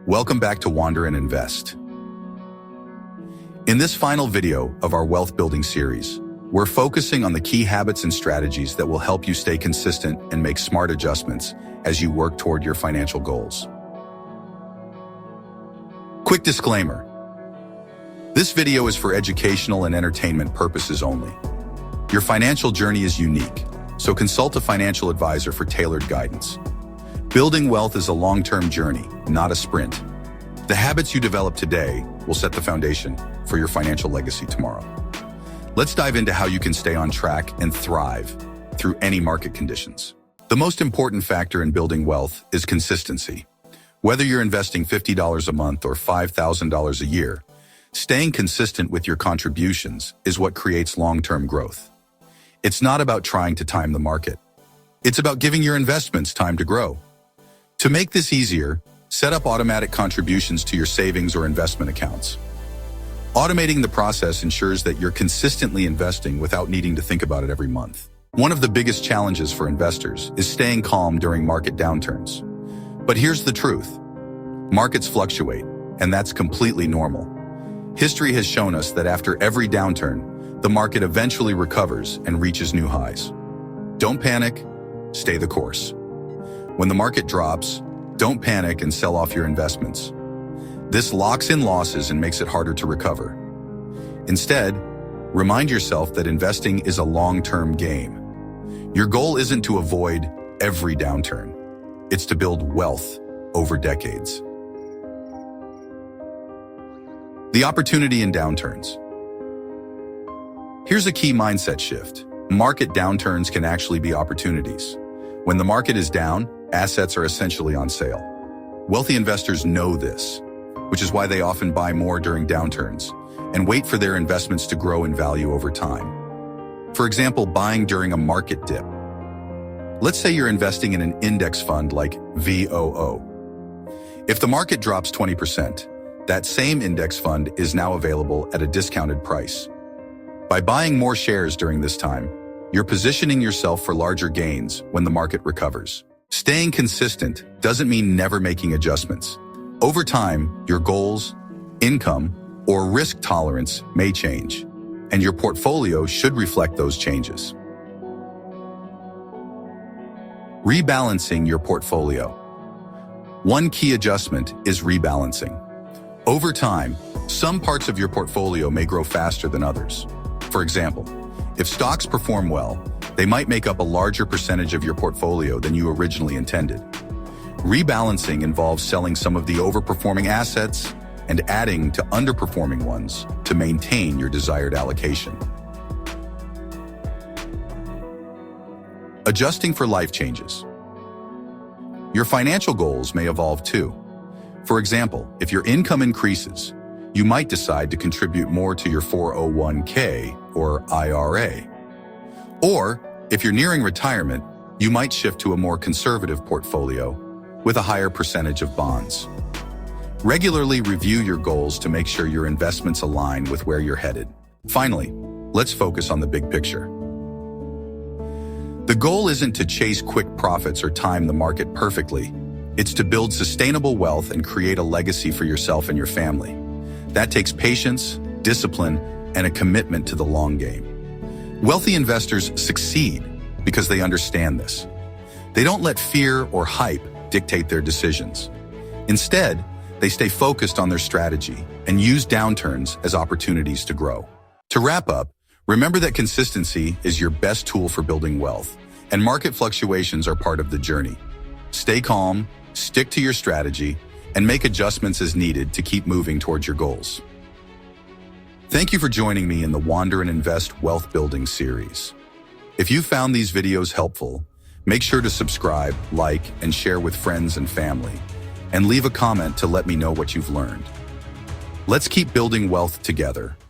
Welcome back to Wander and Invest. In this final video of our wealth building series, we're focusing on the key habits and strategies that will help you stay consistent and make smart adjustments as you work toward your financial goals. Quick disclaimer. This video is for educational and entertainment purposes only. Your financial journey is unique, so consult a financial advisor for tailored guidance. Building wealth is a long-term journey, not a sprint. The habits you develop today will set the foundation for your financial legacy tomorrow. Let's dive into how you can stay on track and thrive through any market conditions. The most important factor in building wealth is consistency. Whether you're investing $50 a month or $5,000 a year, staying consistent with your contributions is what creates long-term growth. It's not about trying to time the market. It's about giving your investments time to grow. To make this easier, set up automatic contributions to your savings or investment accounts. Automating the process ensures that you're consistently investing without needing to think about it every month. One of the biggest challenges for investors is staying calm during market downturns. But here's the truth. Markets fluctuate, and that's completely normal. History has shown us that after every downturn, the market eventually recovers and reaches new highs. Don't panic, stay the course. When the market drops, don't panic and sell off your investments. This locks in losses and makes it harder to recover. Instead, remind yourself that investing is a long-term game. Your goal isn't to avoid every downturn. It's to build wealth over decades. The opportunity in downturns. Here's a key mindset shift. Market downturns can actually be opportunities. When the market is down, assets are essentially on sale. Wealthy investors know this, which is why they often buy more during downturns and wait for their investments to grow in value over time. For example, buying during a market dip. Let's say you're investing in an index fund like VOO. If the market drops 20%, that same index fund is now available at a discounted price. By buying more shares during this time, you're positioning yourself for larger gains when the market recovers. Staying consistent doesn't mean never making adjustments. Over time, your goals, income, or risk tolerance may change, and your portfolio should reflect those changes. Rebalancing your portfolio. One key adjustment is rebalancing. Over time, some parts of your portfolio may grow faster than others. For example, if stocks perform well, they might make up a larger percentage of your portfolio than you originally intended. Rebalancing involves selling some of the overperforming assets and adding to underperforming ones to maintain your desired allocation. Adjusting for life changes. Your financial goals may evolve too. For example, if your income increases, you might decide to contribute more to your 401k or IRA. Or, if you're nearing retirement, you might shift to a more conservative portfolio with a higher percentage of bonds. Regularly review your goals to make sure your investments align with where you're headed. Finally, let's focus on the big picture. The goal isn't to chase quick profits or time the market perfectly. It's to build sustainable wealth and create a legacy for yourself and your family. That takes patience, discipline, and a commitment to the long game. Wealthy investors succeed because they understand this. They don't let fear or hype dictate their decisions. Instead, they stay focused on their strategy and use downturns as opportunities to grow. To wrap up, remember that consistency is your best tool for building wealth, and market fluctuations are part of the journey. Stay calm, stick to your strategy, and make adjustments as needed to keep moving towards your goals. Thank you for joining me in the Wander and Invest Wealth Building series. If you found these videos helpful, make sure to subscribe, like, and share with friends and family, and leave a comment to let me know what you've learned. Let's keep building wealth together.